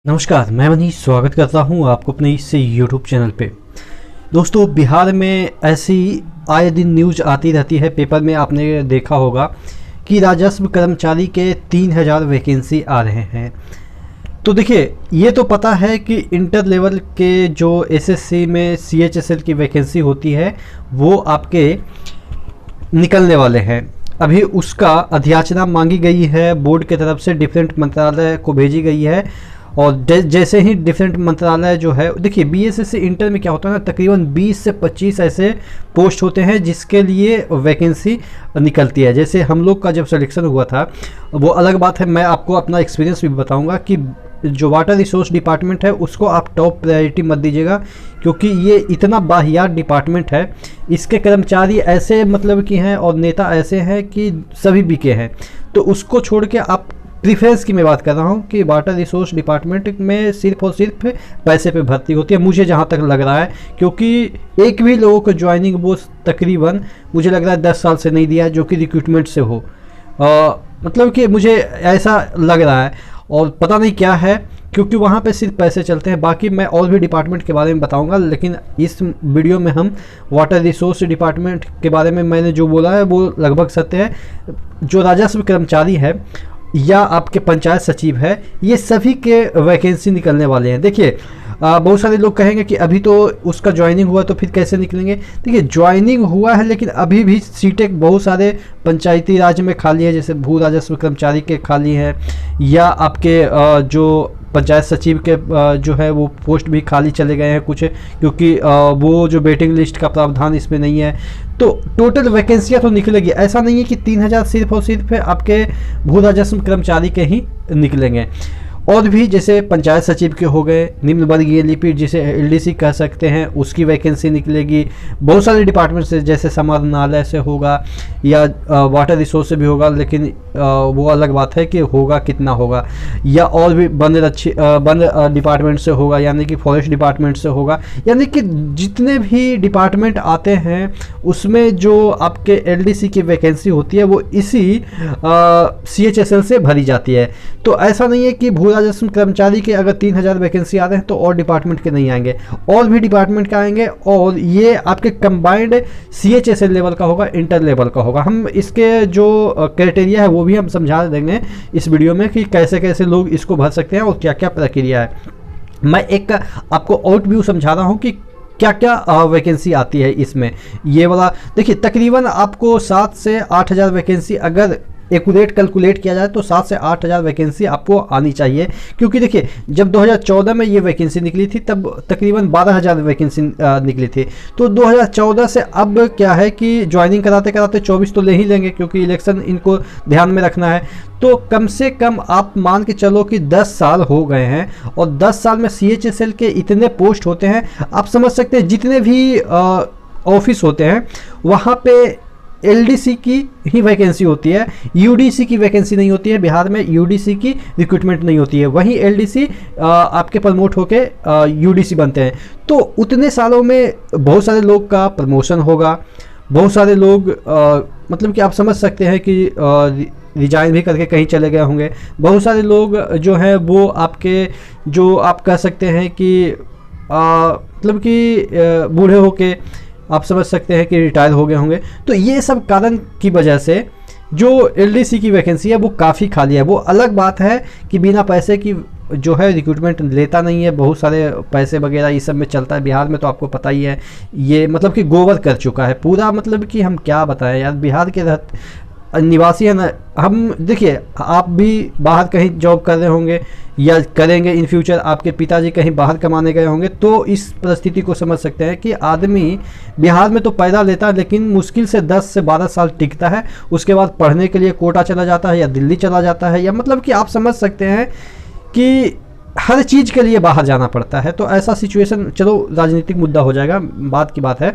नमस्कार, मैं मनीष स्वागत करता हूं आपको अपने इस यूट्यूब चैनल पे। दोस्तों, बिहार में ऐसी आए दिन न्यूज आती रहती है। पेपर में आपने देखा होगा कि राजस्व कर्मचारी के 3000 वैकेंसी आ रहे हैं। तो देखिए, ये तो पता है कि इंटर लेवल के जो एसएससी में सीएचएसएल की वैकेंसी होती है वो आपके निकलने वाले हैं। अभी उसका अधियाचना मांगी गई है, बोर्ड की तरफ से डिफरेंट मंत्रालय को भेजी गई है। और जैसे ही डिफरेंट मंत्रालय जो है, देखिए बीएसएससी इंटर में क्या होता है ना, तकरीबन 20 से 25 ऐसे पोस्ट होते हैं जिसके लिए वैकेंसी निकलती है। जैसे हम लोग का जब सिलेक्शन हुआ था वो अलग बात है, मैं आपको अपना एक्सपीरियंस भी बताऊंगा कि जो वाटर रिसोर्स डिपार्टमेंट है उसको आप टॉप प्रायोरिटी मत दीजिएगा, क्योंकि ये इतना बाहियात डिपार्टमेंट है। इसके कर्मचारी ऐसे मतलब कि हैं और नेता ऐसे हैं कि सभी बिके हैं। तो उसको छोड़ के आप प्रीफरेंस की मैं बात कर रहा हूँ कि वाटर रिसोर्स डिपार्टमेंट में सिर्फ और सिर्फ पैसे पे भर्ती होती है, मुझे जहाँ तक लग रहा है। क्योंकि एक भी लोगों को ज्वाइनिंग बोनस तकरीबन मुझे लग रहा है 10 साल से नहीं दिया है, जो कि रिक्रूटमेंट से हो। मतलब कि मुझे ऐसा लग रहा है और पता नहीं क्या है, क्योंकि वहाँ पे सिर्फ पैसे चलते हैं। बाकी मैं और भी डिपार्टमेंट के बारे में बताऊंगा, लेकिन इस वीडियो में हम वाटर रिसोर्स डिपार्टमेंट के बारे में मैंने जो बोला है वो लगभग सत्य है। जो राजस्व कर्मचारी है या आपके पंचायत सचिव है, ये सभी के वैकेंसी निकलने वाले हैं। देखिए, बहुत सारे लोग कहेंगे कि अभी तो उसका ज्वाइनिंग हुआ तो फिर कैसे निकलेंगे। देखिए, ज्वाइनिंग हुआ है लेकिन अभी भी सीटें बहुत सारे पंचायती राज में खाली है, जैसे भू राजस्व कर्मचारी के खाली है, या आपके जो पंचायत सचिव के जो है वो पोस्ट भी खाली चले गए हैं कुछ, क्योंकि वो जो वेटिंग लिस्ट का प्रावधान इसमें नहीं है। तो टोटल वैकेंसियाँ तो निकलेगी, ऐसा नहीं है कि 3000 सिर्फ और सिर्फ आपके भू राजस्व कर्मचारी के ही निकलेंगे। और भी जैसे पंचायत सचिव के हो गए, निम्न वर्गीय लिपिक जिसे एलडीसी कह सकते हैं, उसकी वैकेंसी निकलेगी। बहुत सारे डिपार्टमेंट से, जैसे समाहरणालय से होगा या वाटर रिसोर्स से भी होगा, लेकिन वो अलग बात है कि होगा कितना होगा। या और भी वन डिपार्टमेंट से होगा, यानी कि फॉरेस्ट डिपार्टमेंट से होगा। यानी कि जितने भी डिपार्टमेंट आते हैं उसमें जो आपके एलडीसी की वैकेंसी होती है वो इसी सीएचएसएल से भरी जाती है। तो ऐसा नहीं है कि भू राजस्व कर्मचारी के अगर 3000 वैकेंसी आ रहे हैं तो और डिपार्टमेंट के नहीं आएंगे, और भी डिपार्टमेंट के आएंगे। और ये आपके कंबाइंड सीएचएसएल लेवल का होगा, इंटर लेवल का होगा। हम इसके जो क्राइटेरिया है वो भी हम समझा देंगे इस वीडियो में कि कैसे कैसे लोग इसको भर सकते हैं और क्या क्या प्रक्रिया है। मैं एक आपको आउट व्यू समझा रहा हूँ कि क्या क्या वैकेंसी आती है इसमें। ये वाला देखिए, तकरीबन आपको 7 से 8000 वैकेंसी अगर एक्यूरेट कैलकुलेट किया जाए तो 7 से 8000 वैकेंसी आपको आनी चाहिए। क्योंकि देखिए, जब 2014 में ये वैकेंसी निकली थी तब तकरीबन 12000 वैकेंसी निकली थी। तो 2014 से अब क्या है कि ज्वाइनिंग कराते कराते 24 तो ले ही लेंगे, क्योंकि इलेक्शन इनको ध्यान में रखना है। तो कम से कम आप मान के चलो कि 10 साल हो गए हैं, और 10 साल में सीएचएसएल के इतने पोस्ट होते हैं, आप समझ सकते हैं जितने भी ऑफिस होते हैं वहाँ पे एलडीसी की ही वैकेंसी होती है, यूडीसी की वैकेंसी नहीं होती है। बिहार में यूडीसी की रिक्रूटमेंट नहीं होती है, वहीं एलडीसी आपके प्रमोट होके यूडीसी बनते हैं। तो उतने सालों में बहुत सारे लोग का प्रमोशन होगा, बहुत सारे लोग मतलब कि आप समझ सकते हैं कि रिजाइन भी करके कहीं चले गए होंगे। बहुत सारे लोग जो हैं वो आपके, जो आप कह सकते हैं कि मतलब कि बूढ़े होके आप समझ सकते हैं कि रिटायर हो गए होंगे। तो ये सब कारण की वजह से जो एलडीसी की वैकेंसी है वो काफ़ी खाली है। वो अलग बात है कि बिना पैसे की जो है रिक्रूटमेंट लेता नहीं है, बहुत सारे पैसे वगैरह इस सब में चलता है। बिहार में तो आपको पता ही है, ये मतलब कि गोबर कर चुका है पूरा। मतलब कि हम क्या बताएं यार, बिहार के निवासी है ना हम। देखिए, आप भी बाहर कहीं जॉब कर रहे होंगे या करेंगे इन फ्यूचर, आपके पिताजी कहीं बाहर कमाने गए होंगे, तो इस परिस्थिति को समझ सकते हैं कि आदमी बिहार में तो पैदा लेता है लेकिन मुश्किल से 10 से 12 साल टिकता है। उसके बाद पढ़ने के लिए कोटा चला जाता है या दिल्ली चला जाता है, या मतलब कि आप समझ सकते हैं कि हर चीज़ के लिए बाहर जाना पड़ता है। तो ऐसा सिचुएशन, चलो राजनीतिक मुद्दा हो जाएगा, बात की बात है।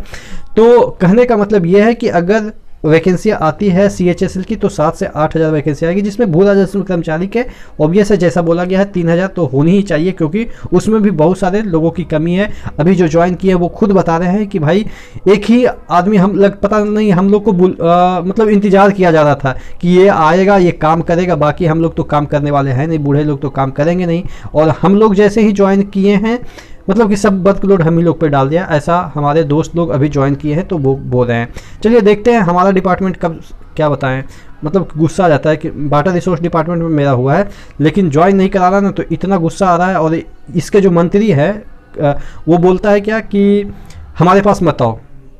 तो कहने का मतलब ये है कि अगर वैकेंसियाँ आती है CHSL की तो 7 से 8 हज़ार वैकेंसी आएगी, जिसमें भू राजस्व कर्मचारी के ऑब्वियस है, जैसा बोला गया है 3,000 तो होनी ही चाहिए, क्योंकि उसमें भी बहुत सारे लोगों की कमी है। अभी जो ज्वाइन किए वो खुद बता रहे हैं कि भाई एक ही आदमी पता नहीं हम लोग को मतलब इंतजार किया जा रहा था कि ये आएगा ये काम करेगा, बाकी हम लोग तो काम करने वाले हैं नहीं, बूढ़े लोग तो काम करेंगे नहीं, और हम लोग जैसे ही ज्वाइन किए हैं मतलब कि सब वर्कलोड हम ही लोग पे डाल दिया, ऐसा हमारे दोस्त लोग अभी ज्वाइन किए हैं तो वो बोल रहे हैं। चलिए देखते हैं हमारा डिपार्टमेंट कब क्या बताएं, मतलब गुस्सा आ जाता है कि वाटर रिसोर्स डिपार्टमेंट में मेरा हुआ है लेकिन ज्वाइन नहीं करा रहा ना, तो इतना गुस्सा आ रहा है। और इसके जो मंत्री है वो बोलता है क्या कि हमारे पास मत आओ।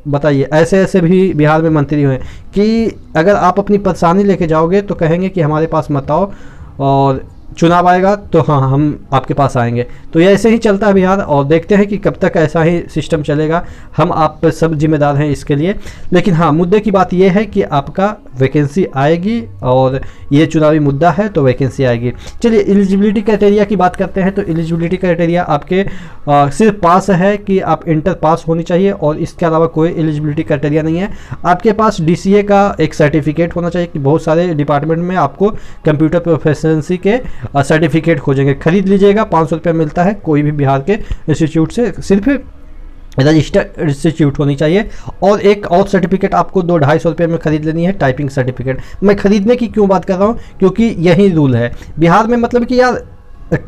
बताइए, ऐसे ऐसे भी बिहार में मंत्री हुए कि अगर आप अपनी परेशानी लेके जाओगे तो कहेंगे कि हमारे पास मत आओ, और चुनाव आएगा तो हाँ हम आपके पास आएंगे। तो ये ऐसे ही चलता है बिहार, और देखते हैं कि कब तक ऐसा ही सिस्टम चलेगा। हम आप सब जिम्मेदार हैं इसके लिए। लेकिन हाँ, मुद्दे की बात यह है कि आपका वैकेंसी आएगी, और ये चुनावी मुद्दा है तो वैकेंसी आएगी। चलिए एलिजिबिलिटी क्राइटेरिया की बात करते हैं। तो एलिजिबिलिटी क्राइटेरिया आपके सिर्फ पास है कि आप इंटर पास होनी चाहिए, और इसके अलावा कोई एलिजिबिलिटी क्राइटेरिया नहीं है। आपके पास DCA का एक सर्टिफिकेट होना चाहिए कि बहुत सारे डिपार्टमेंट में आपको कंप्यूटर प्रोफिशिएंसी के सर्टिफिकेट खोजेंगे, खरीद लीजिएगा, 500 रुपये मिलता है कोई भी बिहार के इंस्टीट्यूट से, सिर्फ रजिस्टर्ड इंस्टीट्यूट होनी चाहिए। और एक और सर्टिफिकेट आपको 200-250 रुपये में खरीद लेनी है, टाइपिंग सर्टिफिकेट। मैं खरीदने की क्यों बात कर रहा हूँ, क्योंकि यही रूल है बिहार में, मतलब कि यार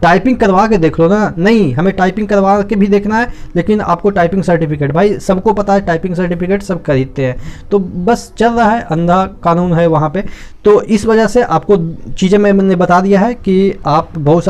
टाइपिंग करवा के देख लो ना, नहीं हमें टाइपिंग करवा के भी देखना है, लेकिन आपको टाइपिंग सर्टिफिकेट, भाई सबको पता है टाइपिंग सर्टिफिकेट सब खरीदते हैं, तो बस चल रहा है, अंधा कानून है वहाँ पे। तो इस वजह से आपको चीज़ें मैंने बता दिया है कि आप बहुत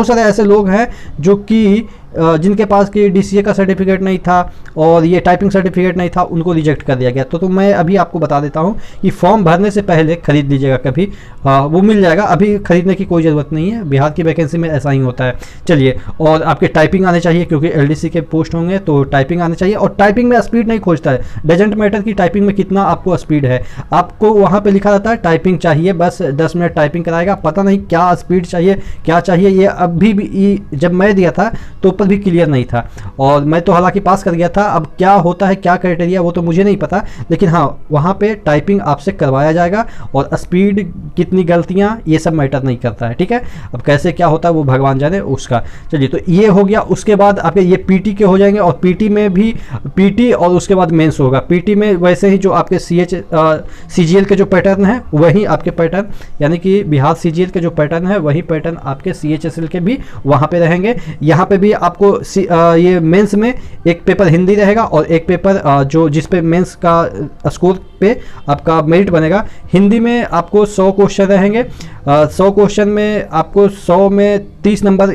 सारे ऐसे लोग हैं जो कि जिनके पास कि DCA का सर्टिफिकेट नहीं था और ये टाइपिंग सर्टिफिकेट नहीं था, उनको रिजेक्ट कर दिया गया। तो मैं अभी आपको बता देता हूँ कि फॉर्म भरने से पहले खरीद लीजिएगा कभी, वो मिल जाएगा, अभी खरीदने की कोई ज़रूरत नहीं है। बिहार की वैकेंसी में ऐसा ही होता है। चलिए, और आपके टाइपिंग आने चाहिए क्योंकि LDC के पोस्ट होंगे तो टाइपिंग आने चाहिए। और टाइपिंग में स्पीड नहीं खोजता है, डजेंट मैटर की टाइपिंग में कितना आपको स्पीड है, आपको वहाँ पर लिखा रहता है टाइपिंग चाहिए, बस 10 मिनट टाइपिंग कराएगा। पता नहीं क्या स्पीड चाहिए क्या चाहिए, ये अभी भी जब मैं दिया था तो भी क्लियर नहीं था, और मैं तो हालांकि पास कर गया था। अब क्या होता है क्या क्राइटेरिया वो तो मुझे नहीं पता, लेकिन हाँ वहाँ पे टाइपिंग आपसे करवाया जाएगा, और स्पीड कितनी गलतियाँ ये सब मैटर नहीं करता है, ठीक है। अब कैसे क्या होता है वो भगवान जाने उसका। चलिए, तो ये हो गया। उसके बाद आपके ये PT के हो जाएंगे, और PT में भी PT और उसके बाद मेंस होगा। PT में वैसे ही जो आपके CGL के जो पैटर्न है वही आपके पैटर्न, यानी कि बिहार CGL के जो पैटर्न है वही पैटर्न आपके CHSL के भी वहाँ पे रहेंगे। यहाँ पे भी आपको ये मेंस में एक पेपर हिंदी रहेगा, और एक पेपर जो जिस पे मेंस का स्कोर पे आपका मेरिट बनेगा। हिंदी में आपको 100 क्वेश्चन रहेंगे, 100 क्वेश्चन में आपको 100 में 30 नंबर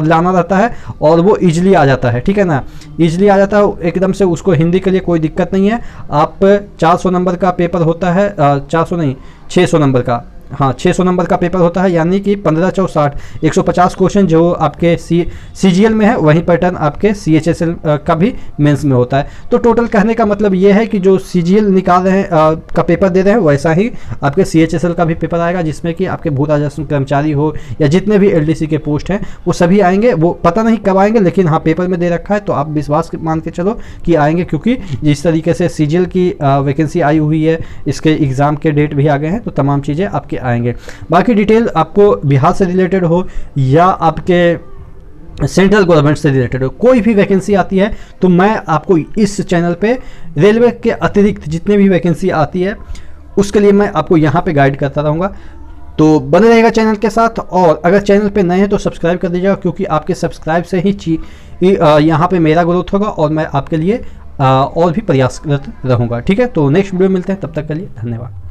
लाना रहता है, और वो इजीली आ जाता है, ठीक है ना, इजीली आ जाता है एकदम से, उसको हिंदी के लिए कोई दिक्कत नहीं है। आप 400 नंबर का पेपर होता है, 400 नहीं 600 नंबर का, हाँ 600 नंबर का पेपर होता है, यानी कि 15 4 60 150 क्वेश्चन जो आपके CGL में है वही पैटर्न आपके CHSL का भी मेंस में होता है। तो टोटल कहने का मतलब ये है कि जो CGL निकाल रहे हैं का पेपर दे रहे हैं, वैसा ही आपके CHSL का भी पेपर आएगा, जिसमें कि आपके भू राजस्व कर्मचारी हो या जितने भी LDC के पोस्ट हैं वो सभी आएंगे। वो पता नहीं कब आएंगे, लेकिन हाँ पेपर में दे रखा है, तो आप विश्वास मान के चलो कि आएंगे, क्योंकि जिस तरीके से CGL की वैकेंसी आई हुई है, इसके एग्ज़ाम के डेट भी आ गए हैं, तो तमाम चीज़ें आपके आएंगे। बाकी डिटेल आपको बिहार से रिलेटेड हो या आपके सेंट्रल गवर्नमेंट से रिलेटेड हो, कोई भी वैकेंसी आती है तो मैं आपको इस चैनल पे रेलवे के अतिरिक्त जितने भी वैकेंसी आती है उसके लिए मैं आपको यहाँ पे गाइड करता रहूँगा। तो बने रहेगा चैनल के साथ, और अगर चैनल पे नए हैं तो सब्सक्राइब कर दीजिएगा, क्योंकि आपके सब्सक्राइब से ही यहाँ पे मेरा ग्रोथ होगा और मैं आपके लिए और भी प्रयासरत रहूँगा, ठीक है। तो नेक्स्ट वीडियो मिलते हैं, तब तक के लिए धन्यवाद।